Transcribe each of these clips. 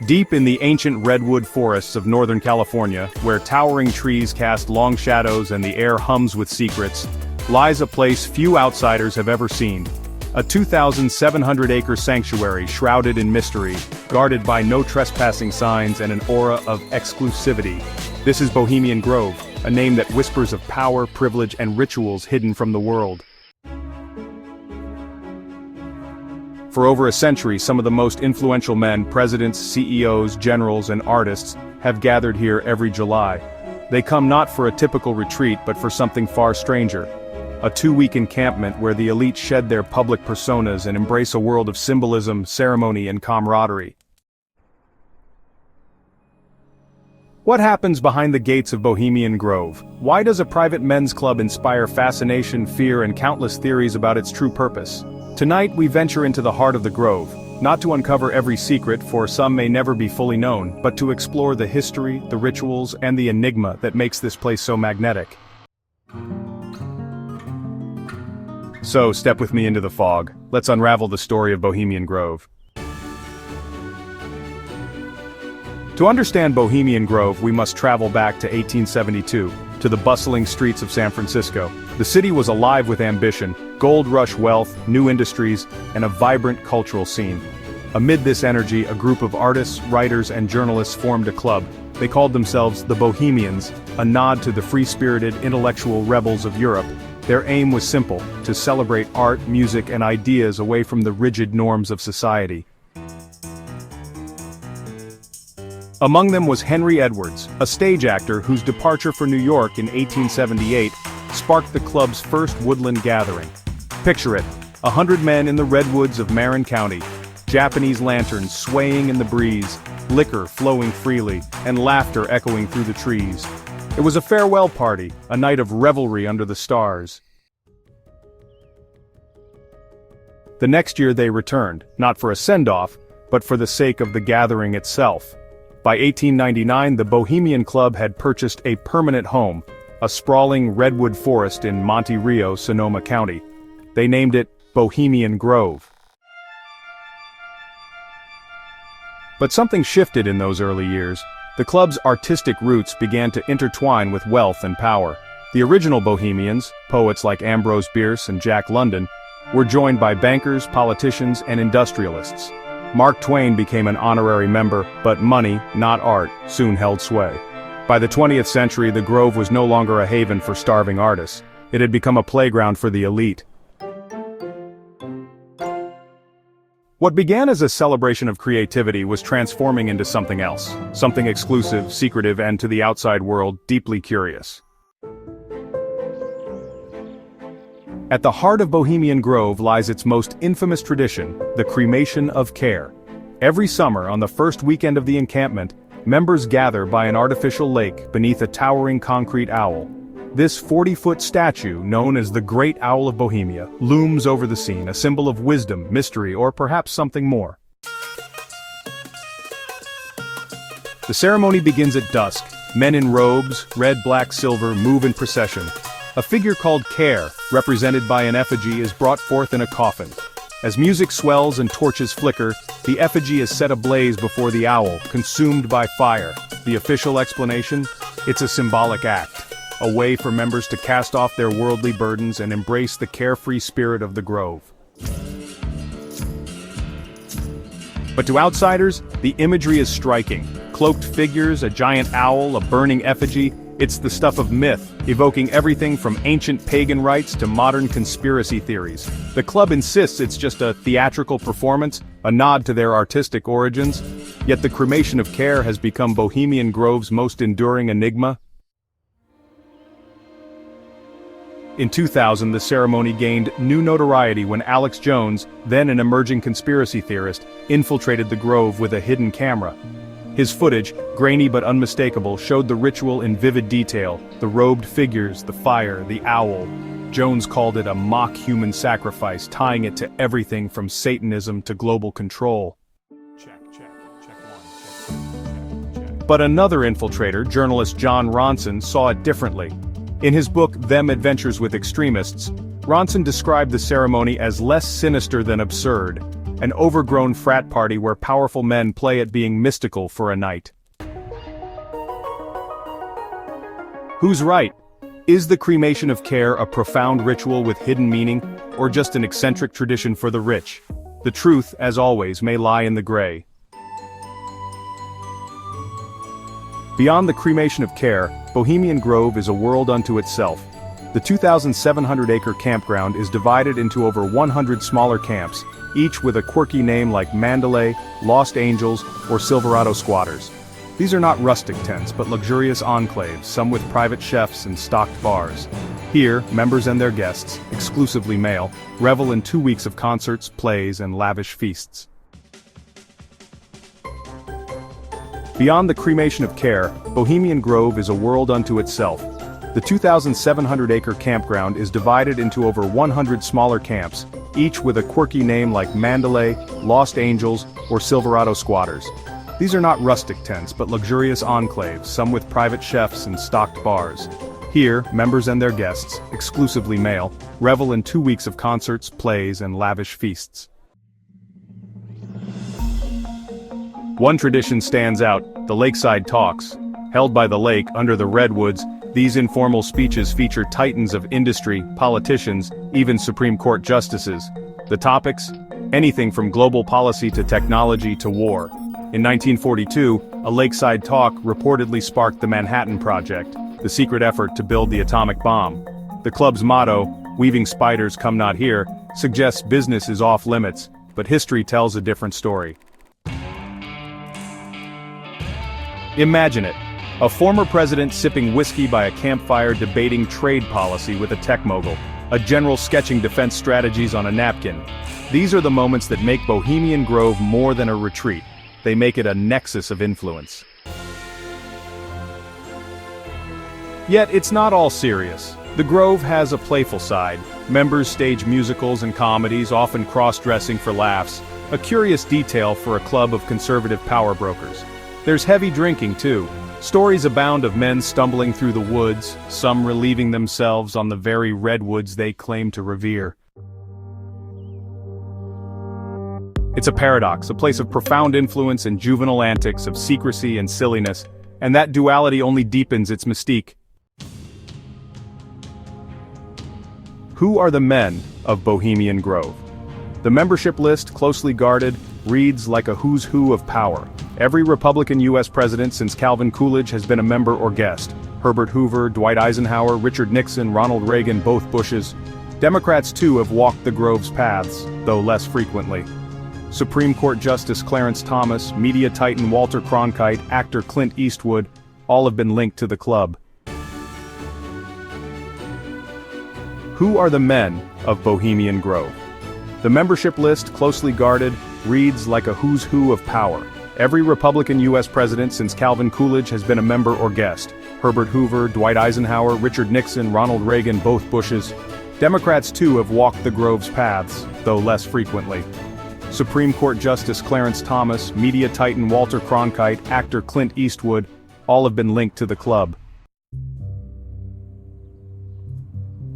Deep in the ancient redwood forests of Northern California, where towering trees cast long shadows and the air hums with secrets, lies a place few outsiders have ever seen. A 2,700-acre sanctuary shrouded in mystery, guarded by no trespassing signs and an aura of exclusivity. This is Bohemian Grove, a name that whispers of power, privilege, and rituals hidden from the world. For over a century, some of the most influential men, presidents, CEOs, generals, and artists, have gathered here every July. They come not for a typical retreat but for something far stranger. A 2-week encampment where the elite shed their public personas and embrace a world of symbolism, ceremony, and camaraderie. What happens behind the gates of Bohemian Grove? Why does a private men's club inspire fascination, fear, and countless theories about its true purpose? Tonight we venture into the heart of the Grove, not to uncover every secret, for some may never be fully known, but to explore the history, the rituals, and the enigma that makes this place so magnetic. So, step with me into the fog. Let's unravel the story of Bohemian Grove. To understand Bohemian Grove, we must travel back to 1872, to the bustling streets of San Francisco. The city was alive with ambition, gold rush wealth, new industries, and a vibrant cultural scene. Amid this energy, a group of artists, writers, and journalists formed a club. They called themselves the Bohemians, a nod to the free-spirited intellectual rebels of Europe. Their aim was simple: to celebrate art, music, and ideas away from the rigid norms of society. Among them was Henry Edwards, a stage actor whose departure for New York in 1878 sparked the club's first woodland gathering. Picture it, 100 men in the Redwoods of Marin County, Japanese lanterns swaying in the breeze, liquor flowing freely, and laughter echoing through the trees. It was a farewell party, a night of revelry under the stars. The next year they returned, not for a send-off, but for the sake of the gathering itself. By 1899, the Bohemian Club had purchased a permanent home, a sprawling redwood forest in Monte Rio, Sonoma County. They named it Bohemian Grove. But something shifted in those early years. The club's artistic roots began to intertwine with wealth and power. The original Bohemians, poets like Ambrose Bierce and Jack London, were joined by bankers, politicians, and industrialists. Mark Twain became an honorary member, but money, not art, soon held sway. By the 20th century, the Grove was no longer a haven for starving artists. It had become a playground for the elite. What began as a celebration of creativity was transforming into something else, something exclusive, secretive, and to the outside world, deeply curious. At the heart of Bohemian Grove lies its most infamous tradition, the Cremation of Care. Every summer, on the first weekend of the encampment, members gather by an artificial lake beneath a towering concrete owl. This 40-foot statue, known as the Great Owl of Bohemia, looms over the scene, a symbol of wisdom, mystery, or perhaps something more. The ceremony begins at dusk. Men in robes, red, black, silver, move in procession. A figure called Care, represented by an effigy, is brought forth in a coffin. As music swells and torches flicker, the effigy is set ablaze before the owl, consumed by fire. The official explanation? It's a symbolic act, a way for members to cast off their worldly burdens and embrace the carefree spirit of the Grove. But to outsiders, the imagery is striking. Cloaked figures, a giant owl, a burning effigy. It's the stuff of myth, evoking everything from ancient pagan rites to modern conspiracy theories. The club insists it's just a theatrical performance, a nod to their artistic origins. Yet the Cremation of Care has become Bohemian Grove's most enduring enigma. In 2000, the ceremony gained new notoriety when Alex Jones, then an emerging conspiracy theorist, infiltrated the Grove with a hidden camera. His footage, grainy but unmistakable, showed the ritual in vivid detail: the robed figures, the fire, the owl. Jones called it a mock human sacrifice, tying it to everything from Satanism to global control. But another infiltrator, journalist John Ronson, saw it differently. In his book, Them Adventures with Extremists, Ronson described the ceremony as less sinister than absurd. an overgrown frat party where powerful men play at being mystical for a night. Who's right? Is the cremation of care a profound ritual with hidden meaning, or just an eccentric tradition for the rich? The truth, as always, may lie in the gray. Beyond the cremation of care, Bohemian Grove is a world unto itself. The 2,700-acre campground is divided into over 100 smaller camps, each with a quirky name like Mandalay, Lost Angels, or Silverado Squatters. These are not rustic tents, but luxurious enclaves, some with private chefs and stocked bars. Here, members and their guests, exclusively male, revel in 2 weeks of concerts, plays, and lavish feasts. Beyond the cremation of care, Bohemian Grove is a world unto itself. The 2,700-acre campground is divided into over 100 smaller camps, each with a quirky name like Mandalay, Lost Angels, or Silverado Squatters. These are not rustic tents, but luxurious enclaves, some with private chefs and stocked bars. Here, members and their guests, exclusively male, revel in 2 weeks of concerts, plays, and lavish feasts. One tradition stands out, the lakeside talks. Held by the lake under the Redwoods, these informal speeches feature titans of industry, politicians, even Supreme Court justices. The topics? Anything from global policy to technology to war. In 1942, a lakeside talk reportedly sparked the Manhattan Project, the secret effort to build the atomic bomb. The club's motto, "Weaving spiders come not here," suggests business is off limits, but history tells a different story. Imagine it. A former president sipping whiskey by a campfire debating trade policy with a tech mogul. A general sketching defense strategies on a napkin. These are the moments that make Bohemian Grove more than a retreat. They make it a nexus of influence. Yet it's not all serious. The Grove has a playful side. Members stage musicals and comedies, often cross-dressing for laughs. A curious detail for a club of conservative power brokers. There's heavy drinking too. Stories abound of men stumbling through the woods, some relieving themselves on the very redwoods they claim to revere. It's a paradox, a place of profound influence and juvenile antics, of secrecy and silliness, and that duality only deepens its mystique. Who are the men of Bohemian Grove? The membership list, closely guarded, reads like a who's who of power. Every Republican U.S. president since Calvin Coolidge has been a member or guest. Herbert Hoover, Dwight Eisenhower, Richard Nixon, Ronald Reagan, both Bushes. Democrats too have walked the Grove's paths, though less frequently. Supreme Court Justice Clarence Thomas, media titan Walter Cronkite, actor Clint Eastwood, all have been linked to the club. Who are the men of Bohemian Grove? The membership list, closely guarded, reads like a who's who of power. Every Republican U.S. president since Calvin Coolidge has been a member or guest. Herbert Hoover, Dwight Eisenhower, Richard Nixon, Ronald Reagan, both Bushes. Democrats too have walked the Grove's paths, though less frequently. Supreme Court Justice Clarence Thomas, media titan Walter Cronkite, actor Clint Eastwood, all have been linked to the club.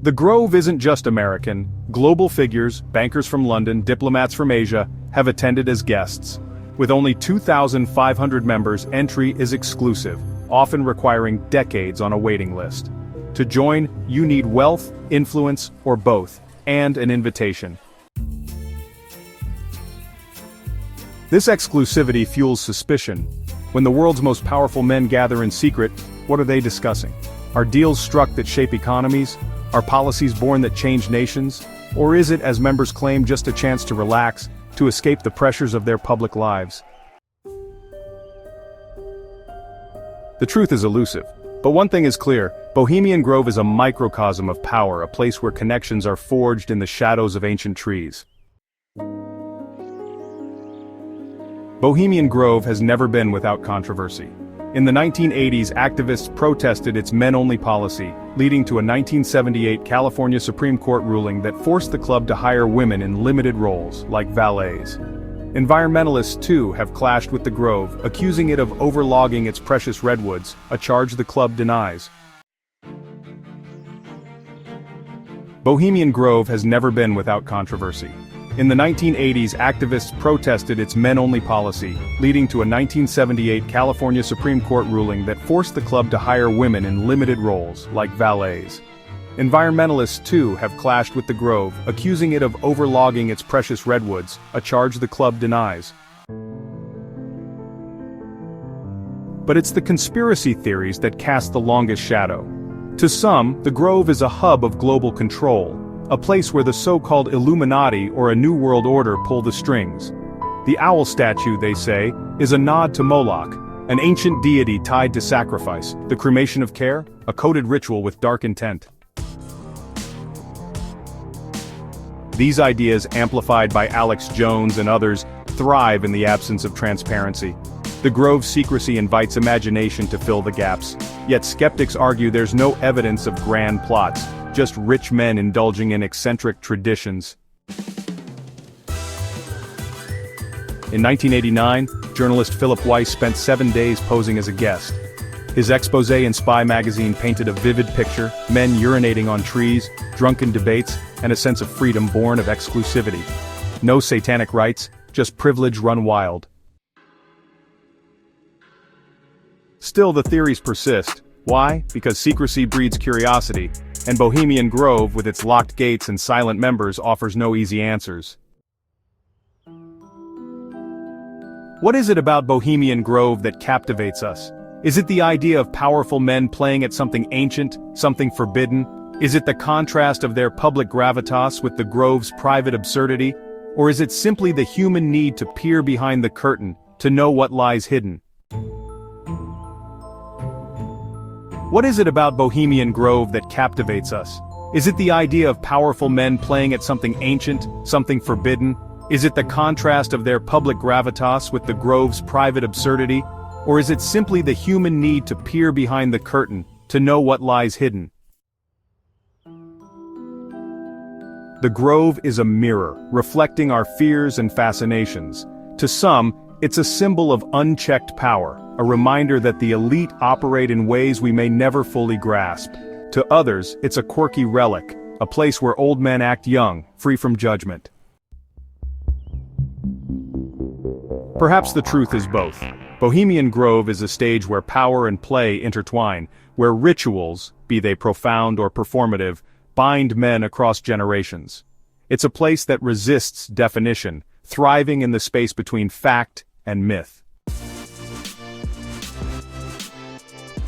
The Grove isn't just American. Global figures, bankers from London, diplomats from Asia, have attended as guests. With only 2,500 members, entry is exclusive, often requiring decades on a waiting list. To join, you need wealth, influence, or both, and an invitation. This exclusivity fuels suspicion. When the world's most powerful men gather in secret, what are they discussing? Are deals struck that shape economies? Are policies born that change nations? Or is it, as members claim, just a chance to relax, to escape the pressures of their public lives? The truth is elusive. But one thing is clear, Bohemian Grove is a microcosm of power, a place where connections are forged in the shadows of ancient trees. Bohemian Grove has never been without controversy. In the 1980s, activists protested its men-only policy, leading to a 1978 California Supreme Court ruling that forced the club to hire women in limited roles, like valets. Environmentalists, too, have clashed with the Grove, accusing it of overlogging its precious redwoods, a charge the club denies. Bohemian Grove has never been without controversy. In the 1980s, activists protested its men-only policy, leading to a 1978 California Supreme Court ruling that forced the club to hire women in limited roles, like valets. Environmentalists, too, have clashed with the Grove, accusing it of overlogging its precious redwoods, a charge the club denies. But it's the conspiracy theories that cast the longest shadow. To some, the Grove is a hub of global control, a place where the so-called Illuminati or a New World Order pull the strings. The owl statue, they say, is a nod to Moloch, an ancient deity tied to sacrifice. The Cremation of Care, a coded ritual with dark intent. These ideas, amplified by Alex Jones and others, thrive in the absence of transparency. The Grove's secrecy invites imagination to fill the gaps, yet skeptics argue there's no evidence of grand plots, just rich men indulging in eccentric traditions. In 1989, journalist Philip Weiss spent 7 days posing as a guest. His exposé in Spy magazine painted a vivid picture: men urinating on trees, drunken debates, and a sense of freedom born of exclusivity. No satanic rites, just privilege run wild. Still, the theories persist. Why? Because secrecy breeds curiosity, and Bohemian Grove, with its locked gates and silent members, offers no easy answers. What is it about Bohemian Grove that captivates us? Is it the idea of powerful men playing at something ancient, something forbidden? Is it the contrast of their public gravitas with the Grove's private absurdity? Or is it simply the human need to peer behind the curtain, to know what lies hidden? What is it about Bohemian Grove that captivates us? Is it the idea of powerful men playing at something ancient, something forbidden? Is it the contrast of their public gravitas with the Grove's private absurdity? Or is it simply the human need to peer behind the curtain, to know what lies hidden? The Grove is a mirror, reflecting our fears and fascinations. To some, it's a symbol of unchecked power, a reminder that the elite operate in ways we may never fully grasp. To others, it's a quirky relic, a place where old men act young, free from judgment. Perhaps the truth is both. Bohemian Grove is a stage where power and play intertwine, where rituals, be they profound or performative, bind men across generations. It's a place that resists definition, thriving in the space between fact and myth.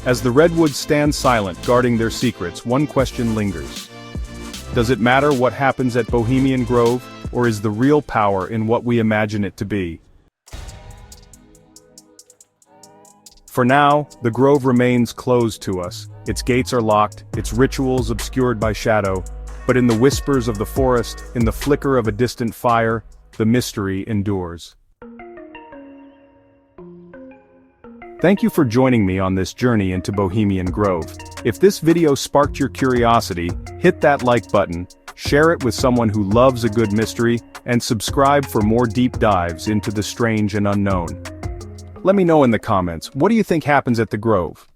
As the redwoods stand silent, guarding their secrets, one question lingers. Does it matter what happens at Bohemian Grove, or is the real power in what we imagine it to be? For now, the Grove remains closed to us. Its gates are locked, its rituals obscured by shadow, but in the whispers of the forest, in the flicker of a distant fire, the mystery endures. Thank you for joining me on this journey into Bohemian Grove. If this video sparked your curiosity, hit that like button, share it with someone who loves a good mystery, and subscribe for more deep dives into the strange and unknown. Let me know in the comments, what do you think happens at the Grove?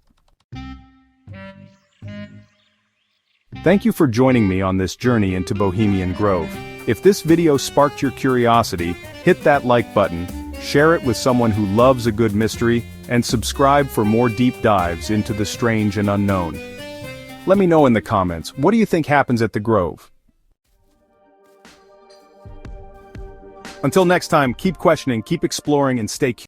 Thank you for joining me on this journey into Bohemian Grove. If this video sparked your curiosity, hit that like button, share it with someone who loves a good mystery, and subscribe for more deep dives into the strange and unknown. Let me know in the comments, what do you think happens at the Grove? Until next time, keep questioning, keep exploring, and stay curious.